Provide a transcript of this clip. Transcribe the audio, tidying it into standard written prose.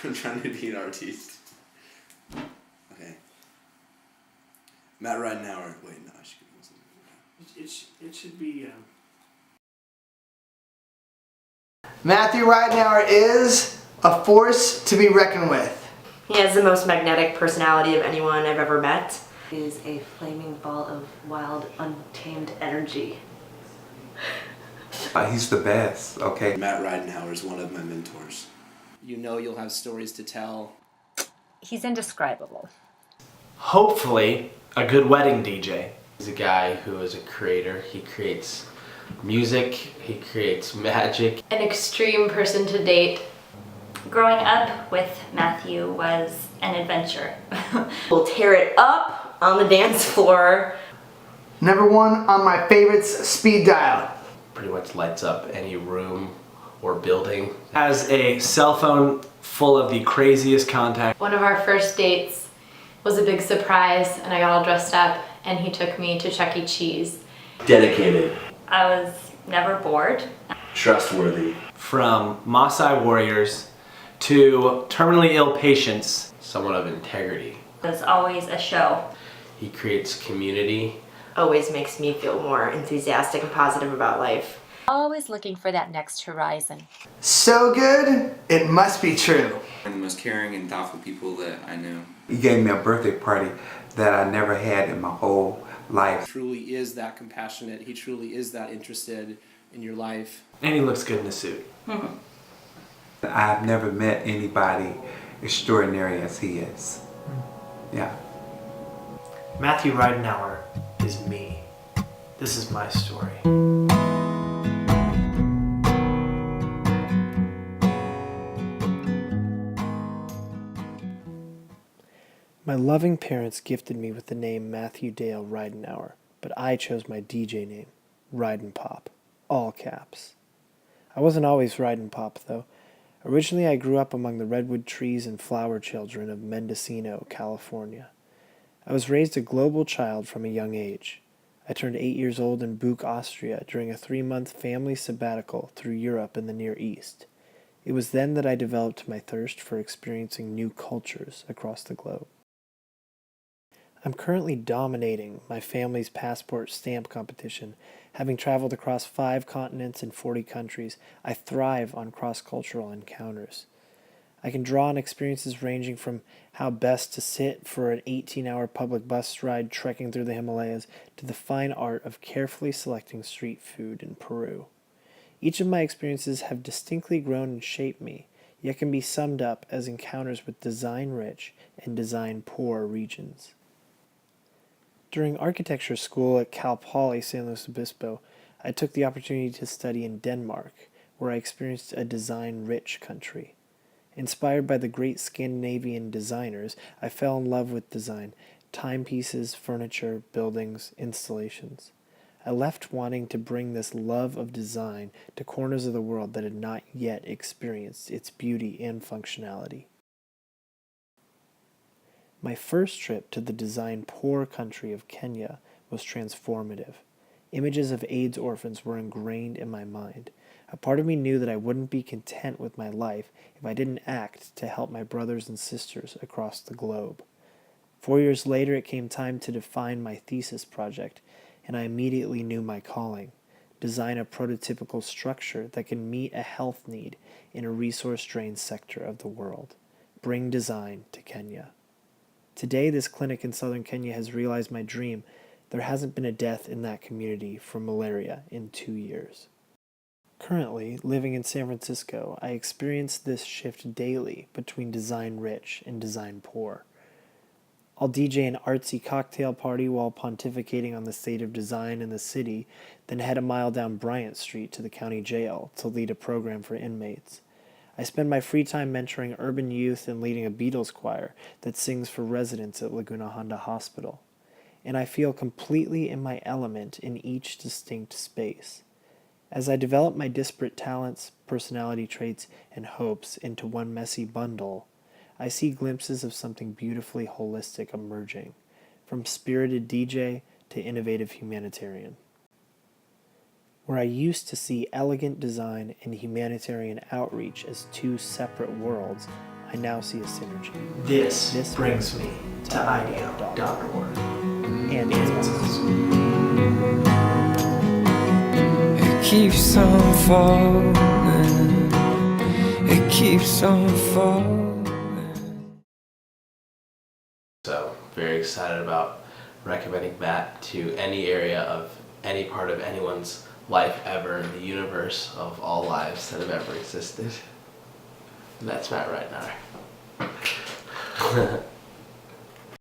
I'm trying to be an artiste. Okay. Matt Ridenour. Wait, no, I should be It should be. Matthew Ridenour is a force to be reckoned with. He has the most magnetic personality of anyone I've ever met. He is a flaming ball of wild, untamed energy. He's the best, okay? Matt Ridenour is one of my mentors. You know you'll have stories to tell. He's indescribable. Hopefully, a good wedding DJ. He's a guy who is a creator. He creates music, he creates magic. An extreme person to date. Growing up with Matthew was an adventure. We'll tear it up on the dance floor. Number one on my favorites speed dial. Pretty much lights up any room or building. Has a cell phone full of the craziest contacts. One of our first dates was a big surprise, and I got all dressed up and he took me to Chuck E. Cheese. Dedicated. I was never bored. Trustworthy. From Maasai warriors to terminally ill patients. Someone of integrity. There's always a show. He creates community. Always makes me feel more enthusiastic and positive about life. Always looking for that next horizon. So good, it must be true. One of the most caring and thoughtful people that I know. He gave me a birthday party that I never had in my whole life. He truly is that compassionate. He truly is that interested in your life. And he looks good in a suit. I've never met anybody extraordinary as he is. Yeah. Matthew Ridenour is me. This is my story. My loving parents gifted me with the name Matthew Dale Ridenour, but I chose my DJ name, RIDENPOP, all caps. I wasn't always Ridенpop, though. Originally, I grew up among the redwood trees and flower children of Mendocino, California. I was raised a global child from a young age. I turned 8 years old in Buch, Austria, during a 3-month family sabbatical through Europe and the Near East. It was then that I developed my thirst for experiencing new cultures across the globe. I'm currently dominating my family's passport stamp competition. Having traveled across 5 continents and 40 countries, I thrive on cross-cultural encounters. I can draw on experiences ranging from how best to sit for an 18-hour public bus ride trekking through the Himalayas to the fine art of carefully selecting street food in Peru. Each of my experiences have distinctly grown and shaped me, yet can be summed up as encounters with design-rich and design-poor regions. During architecture school at Cal Poly San Luis Obispo, I took the opportunity to study in Denmark, where I experienced a design-rich country. Inspired by the great Scandinavian designers, I fell in love with design, timepieces, furniture, buildings, installations. I left wanting to bring this love of design to corners of the world that had not yet experienced its beauty and functionality. My first trip to the design-poor country of Kenya was transformative. Images of AIDS orphans were ingrained in my mind. A part of me knew that I wouldn't be content with my life if I didn't act to help my brothers and sisters across the globe. 4 years later, it came time to define my thesis project, and I immediately knew my calling: design a prototypical structure that can meet a health need in a resource-drained sector of the world. Bring design to Kenya. Today, this clinic in southern Kenya has realized my dream. There hasn't been a death in that community from malaria in 2 years. Currently, living in San Francisco, I experience this shift daily between design-rich and design-poor. I'll DJ an artsy cocktail party while pontificating on the state of design in the city, then head a mile down Bryant Street to the county jail to lead a program for inmates. I spend my free time mentoring urban youth and leading a Beatles choir that sings for residents at Laguna Honda Hospital. And I feel completely in my element in each distinct space. As I develop my disparate talents, personality traits, and hopes into one messy bundle, I see glimpses of something beautifully holistic emerging, from spirited DJ to innovative humanitarian. Where I used to see elegant design and humanitarian outreach as two separate worlds, I now see a synergy. This This brings me to IDEO.org. And its It keeps on falling. It keeps on falling. So, very excited about recommending Matt to any area of any part of anyone's life ever in the universe of all lives that have ever existed. And that's Matt Ridenour.